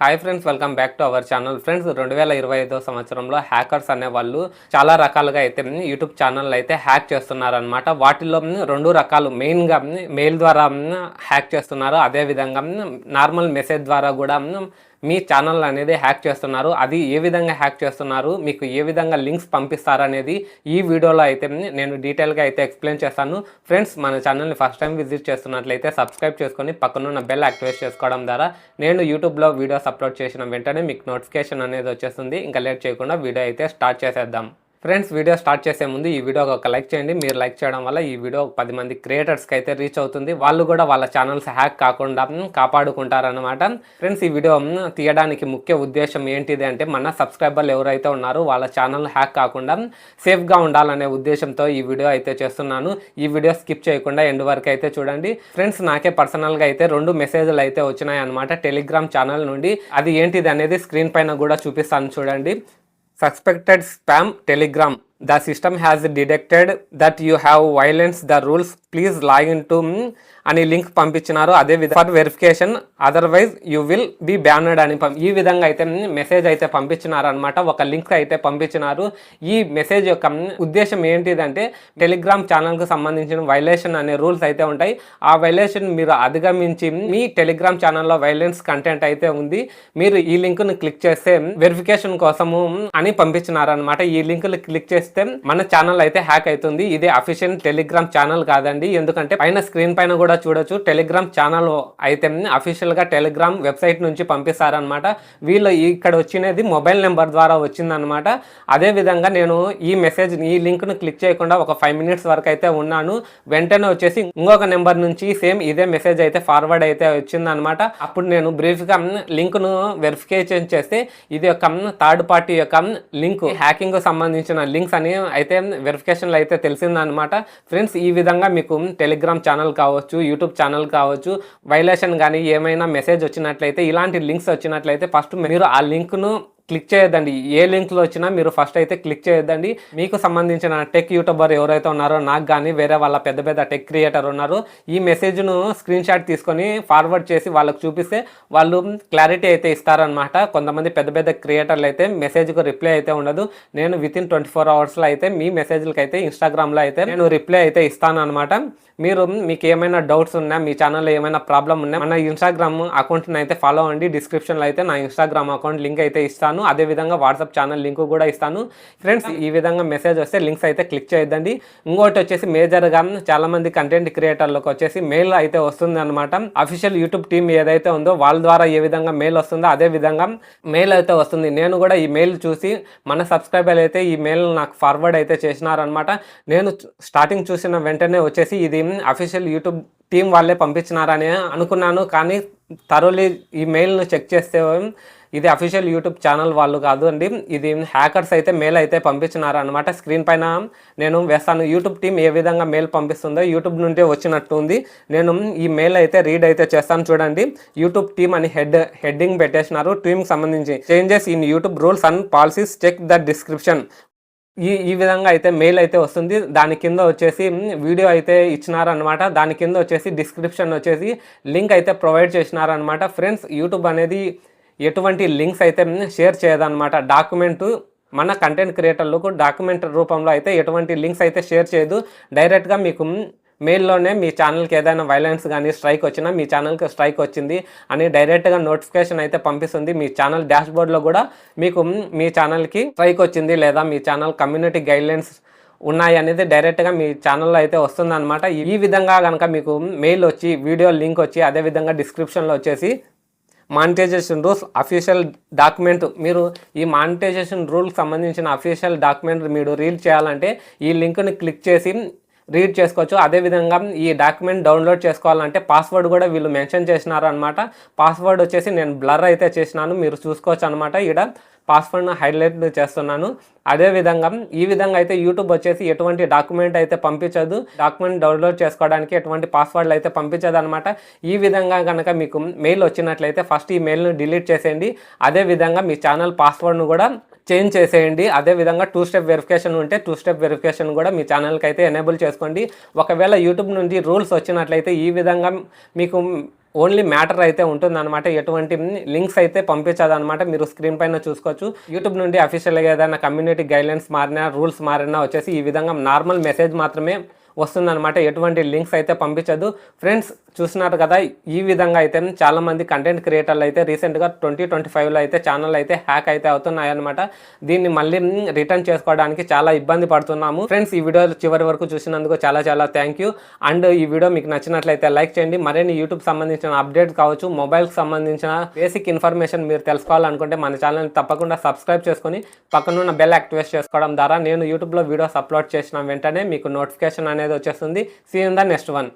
Hi friends, welcome back to our channel. Friends, 2025 సంవత్సరంలో hackers అనే వాళ్ళు చాలా రకాలుగా అయితే యూట్యూబ్ ఛానల్ అయితే హ్యాక్ చేస్తున్నారనమాట. వాటిలో రెండు రకాలు, మెయిన్గా మెయిల్ ద్వారా హ్యాక్ చేస్తున్నారు. అదేవిధంగా నార్మల్ మెసేజ్ ద్వారా కూడా మీ ఛానల్ అనేది హ్యాక్ చేస్తున్నారు. అది ఏ విధంగా హ్యాక్ చేస్తున్నారు, మీకు ఏ విధంగా లింక్స్ పంపిస్తారనేది ఈ వీడియోలో అయితే నేను డీటెయిల్గా అయితే ఎక్స్ప్లెయిన్ చేస్తాను. ఫ్రెండ్స్, మన ఛానల్ని ఫస్ట్ టైం విజిట్ చేస్తున్నట్లయితే సబ్స్క్రైబ్ చేసుకొని పక్కనున్న బెల్ యాక్టివేట్ చేసుకోవడం ద్వారా నేను యూట్యూబ్లో వీడియోస్ అప్లోడ్ చేసిన వెంటనే మీకు నోటిఫికేషన్ అనేది వచ్చేస్తుంది. ఇంకా లేట్ చేయకుండా వీడియో అయితే స్టార్ట్ చేసేద్దాం. ఫ్రెండ్స్, వీడియో స్టార్ట్ చేసే ముందు ఈ వీడియోకి ఒక లైక్ చేయండి. మీరు లైక్ చేయడం వల్ల ఈ వీడియో 10 మంది క్రియేటర్స్కి అయితే రీచ్ అవుతుంది. వాళ్ళు కూడా వాళ్ళ ఛానల్స్ హ్యాక్ కాకుండా కాపాడుకుంటారనమాట. ఫ్రెండ్స్, ఈ వీడియో తీయడానికి ముఖ్య ఉద్దేశం ఏంటిది అంటే, మన సబ్స్క్రైబర్లు ఎవరైతే ఉన్నారో వాళ్ళ ఛానల్ హ్యాక్ కాకుండా సేఫ్గా ఉండాలనే ఉద్దేశంతో ఈ వీడియో అయితే చేస్తున్నాను. ఈ వీడియో స్కిప్ చేయకుండా ఎండ్ వరకు అయితే చూడండి. ఫ్రెండ్స్, నాకే పర్సనల్గా అయితే 2 మెసేజ్లు అయితే వచ్చినాయి అనమాట టెలిగ్రామ్ ఛానల్ నుండి. అది ఏంటిది అనేది స్క్రీన్ పైన కూడా చూపిస్తాను చూడండి. Suspected spam Telegram. The system has detected that you have violated the rules. Please log into అని లింక్ పంపించినారు. అదే విధంగా for verification, otherwise you will be banned అని ఈ విధంగా అయితే మెసేజ్ అయితే పంపించినారు అనమాట. ఒక లింక్ అయితే పంపించినారు. ఈ మెసేజ్ యొక్క ఉద్దేశం ఏంటిదంటే, టెలిగ్రామ్ ఛానల్కి సంబంధించిన వైలేషన్ అనే రూల్స్ అయితే ఉంటాయి. ఆ వైలేషన్ మీరు అధిగమించి మీ టెలిగ్రామ్ ఛానల్లో వైలెన్స్ కంటెంట్ అయితే ఉంది, మీరు ఈ లింక్ను క్లిక్ చేస్తే వెరిఫికేషన్ కోసము అని పంపించినారు అనమాట. ఈ లింక్లు క్లిక్ చేస్తే మన ఛానల్ అయితే హ్యాక్ అవుతుంది. ఇది అఫీషియల్ టెలిగ్రామ్ ఛానల్ కాదండి. ఎందుకంటే పైన స్క్రీన్ పైన కూడా చూడొచ్చు, టెలిగ్రామ్ ఛానల్ అయితే అఫీషియల్ గా టెలిగ్రామ్ వెబ్సైట్ నుంచి పంపిస్తారనమాట. వీళ్ళు ఇక్కడ వచ్చినది మొబైల్ నెంబర్ ద్వారా వచ్చిందనమాట. అదే విధంగా నేను ఈ లింక్ ను క్లిక్ చేయకుండా ఒక 5 మినిట్స్ వరకు అయితే ఉన్నాను. వెంటనే వచ్చేసి ఇంకొక నెంబర్ నుంచి సేమ్ ఇదే మెసేజ్ అయితే ఫార్వర్డ్ అయితే వచ్చిందనమాట. అప్పుడు నేను బ్రీఫ్ గా లింక్ ను వెరిఫికేషన్ చేస్తే ఇది ఒక థర్డ్ పార్టీ యొక్క లింక్, హ్యాకింగ్ సంబంధించిన లింక్స్ అని అయితే వెరిఫికేషన్లో అయితే తెలిసిందనమాట. ఫ్రెండ్స్, ఈ విధంగా మీకు టెలిగ్రామ్ ఛానల్ కావచ్చు, యూట్యూబ్ ఛానల్ కావచ్చు, వైలేషన్ కానీ ఏమైనా మెసేజ్ వచ్చినట్లయితే, ఇలాంటి లింక్స్ వచ్చినట్లయితే ఫస్ట్ మీరు ఆ లింక్ను క్లిక్ చేయొద్దండి. ఏ లింక్లో వచ్చినా మీరు ఫస్ట్ అయితే క్లిక్ చేయొద్దండి. మీకు సంబంధించిన టెక్ యూట్యూబర్ ఎవరైతే ఉన్నారో, నాకు కానీ వేరే వాళ్ళ పెద్ద పెద్ద టెక్ క్రియేటర్ ఉన్నారు, ఈ మెసేజ్ను స్క్రీన్ షాట్ తీసుకొని ఫార్వర్డ్ చేసి వాళ్ళకు చూపిస్తే వాళ్ళు క్లారిటీ అయితే ఇస్తారనమాట. కొంతమంది పెద్ద పెద్ద క్రియేటర్లు అయితే మెసేజ్కు రిప్లై అయితే ఉండదు. నేను వితిన్ 24 అవర్స్లో అయితే మీ మెసేజ్లకి అయితే ఇన్స్టాగ్రామ్లో అయితే నేను రిప్లై అయితే ఇస్తాను అనమాట. మీకు ఏమైనా డౌట్స్ ఉన్నా, మీ ఛానల్లో ఏమైనా ప్రాబ్లం ఉన్నా మన ఇన్స్టాగ్రామ్ అకౌంట్ని అయితే ఫాలో అవ్వండి. డిస్క్రిప్షన్లో అయితే నా ఇన్స్టాగ్రామ్ అకౌంట్ లింక్ అయితే ఇస్తాను. అదేవిధంగా వాట్సాప్ ఛానల్ లింక్ కూడా ఇస్తాను. ఫ్రెండ్స్, ఈ విధంగా మెసేజ్ వస్తే లింక్స్ అయితే క్లిక్ చేయొద్దండి. ఇంకోటి వచ్చేసి మేజర్గా చాలా మంది కంటెంట్ క్రియేటర్లకు వచ్చేసి మెయిల్ అయితే వస్తుంది అనమాట. అఫీషియల్ యూట్యూబ్ టీమ్ ఏదైతే ఉందో వాళ్ళ ద్వారా ఏ విధంగా మెయిల్ వస్తుందో అదే విధంగా మెయిల్ అయితే వస్తుంది. నేను కూడా ఈ మెయిల్ చూసి మన సబ్స్క్రైబర్లు అయితే ఈ మెయిల్ నాకు ఫార్వర్డ్ అయితే చేసినారనమాట. నేను స్టార్టింగ్ చూసిన వెంటనే వచ్చేసి ఇది అఫీషియల్ యూట్యూబ్ టీం వాళ్ళే పంపించినారని అనుకున్నాను. కానీ థరోలీ ఈ మెయిల్ను చెక్ చేస్తే ఇది అఫీషియల్ యూట్యూబ్ ఛానల్ వాళ్ళు కాదు అండి, ఇది హ్యాకర్స్ అయితే మెయిల్ అయితే పంపించినారు అనమాట. స్క్రీన్ పైన నేను వేస్తాను. యూట్యూబ్ టీం ఏ విధంగా మెయిల్ పంపిస్తుందో యూట్యూబ్ నుండి వచ్చినట్టు ఉంది. నేను ఈ మెయిల్ అయితే రీడ్ అయితే చేస్తాను చూడండి. యూట్యూబ్ టీమ్ అని హెడ్డింగ్ పెట్టేసినారు. టీంకి సంబంధించి changes in YouTube rules and policies, check the description. ఈ విధంగా అయితే మెయిల్ అయితే వస్తుంది. దాని కింద వచ్చేసి వీడియో అయితే ఇచ్చినారనమాట. దాని కింద వచ్చేసి డిస్క్రిప్షన్ వచ్చేసి లింక్ అయితే ప్రొవైడ్ చేసినారనమాట. ఫ్రెండ్స్, యూట్యూబ్ అనేది ఎటువంటి లింక్స్ అయితే షేర్ చేయదన్నమాట. డాక్యుమెంటు మన కంటెంట్ క్రియేటర్లకు డాక్యుమెంట్ రూపంలో అయితే ఎటువంటి లింక్స్ అయితే షేర్ చేయదు. డైరెక్ట్గా మీకు మెయిల్లోనే మీ ఛానల్కి ఏదైనా వైలెన్స్ కానీ స్ట్రైక్ వచ్చినా, మీ ఛానల్కి స్ట్రైక్ వచ్చింది అని డైరెక్ట్గా నోటిఫికేషన్ అయితే పంపిస్తుంది. మీ ఛానల్ డాష్బోర్డ్లో కూడా మీకు మీ ఛానల్కి స్ట్రైక్ వచ్చింది లేదా మీ ఛానల్ కమ్యూనిటీ గైడ్లైన్స్ ఉన్నాయి అనేది డైరెక్ట్గా మీ ఛానల్లో అయితే వస్తుంది అనమాట. ఈ విధంగా కనుక మీకు మెయిల్ వచ్చి, వీడియో లింక్ వచ్చి, అదేవిధంగా డిస్క్రిప్షన్లో వచ్చేసి మానిటైజేషన్ రూల్స్ అఫీషియల్ డాక్యుమెంట్, మీరు ఈ మానిటైజేషన్ రూల్కి సంబంధించిన అఫీషియల్ డాక్యుమెంట్ మీరు రీడ్ చేయాలంటే ఈ లింక్ని క్లిక్ చేసి రీడ్ చేసుకోవచ్చు. అదేవిధంగా ఈ డాక్యుమెంట్ డౌన్లోడ్ చేసుకోవాలంటే పాస్వర్డ్ కూడా వీళ్ళు మెన్షన్ చేసినారు అనమాట. పాస్వర్డ్ వచ్చేసి నేను బ్లర్ అయితే చేసినాను, మీరు చూసుకోవచ్చు అనమాట. ఇక్కడ పాస్వర్డ్ను హైలైట్ చేస్తున్నాను. అదేవిధంగా ఈ విధంగా అయితే యూట్యూబ్ వచ్చేసి ఎటువంటి డాక్యుమెంట్ అయితే పంపించదు. డాక్యుమెంట్ డౌన్లోడ్ చేసుకోవడానికి ఎటువంటి పాస్వర్డ్లు అయితే పంపించదు అనమాట. ఈ విధంగా కనుక మీకు మెయిల్ వచ్చినట్లయితే ఫస్ట్ ఈ మెయిల్ను డిలీట్ చేసేయండి. అదేవిధంగా మీ ఛానల్ పాస్వర్డ్ను కూడా చేంజ్ చేసేయండి. అదేవిధంగా 2 స్టెప్ వెరిఫికేషన్ ఉంటే 2 స్టెప్ వెరిఫికేషన్ కూడా మీ ఛానల్కి అయితే ఎనేబుల్ చేసుకోండి. ఒకవేళ యూట్యూబ్ నుండి రూల్స్ వచ్చినట్లయితే ఈ విధంగా మీకు ఓన్లీ మ్యాటర్ అయితే ఉంటుందన్నమాట. ఎటువంటి లింక్స్ అయితే పంపించదన్నమాట. మీరు స్క్రీన్ పైన చూసుకోవచ్చు. యూట్యూబ్ నుండి అఫీషియల్గా ఏదైనా కమ్యూనిటీ గైడ్లైన్స్ మారినా, రూల్స్ మారినా వచ్చేసి ఈ విధంగా నార్మల్ మెసేజ్ మాత్రమే వస్తుందన్నమాట. ఎటువంటి లింక్స్ అయితే పంపించదు. ఫ్రెండ్స్ చూస్తున్నారు కదా, ఈ విధంగా అయితే చాలామంది కంటెంట్ క్రియేటర్లు అయితే రీసెంట్గా 2025లో అయితే ఛానల్ అయితే హ్యాక్ అయితే అవుతున్నాయన్నమాట. దీన్ని మళ్ళీ రిటర్న్ చేసుకోవడానికి చాలా ఇబ్బంది పడుతున్నాము. ఫ్రెండ్స్ ఈ వీడియో చివరి వరకు చూసినందుకు చాలా చాలా థ్యాంక్ యూ. అండ్ ఈ వీడియో మీకు నచ్చినట్లయితే లైక్ చేయండి. మరిన్ని యూట్యూబ్ సంబంధించిన అప్డేట్స్ కావచ్చు, మొబైల్కి సంబంధించిన బేసిక్ ఇన్ఫర్మేషన్ మీరు తెలుసుకోవాలనుకుంటే మన ఛానల్ తప్పకుండా సబ్స్క్రైబ్ చేసుకొని పక్కనున్న బెల్ యాక్టివేట్ చేసుకోవడం ద్వారా నేను యూట్యూబ్లో వీడియోస్ అప్లోడ్ చేసిన వెంటనే మీకు నోటిఫికేషన్ అనేది వచ్చేస్తుంది. See in the next one.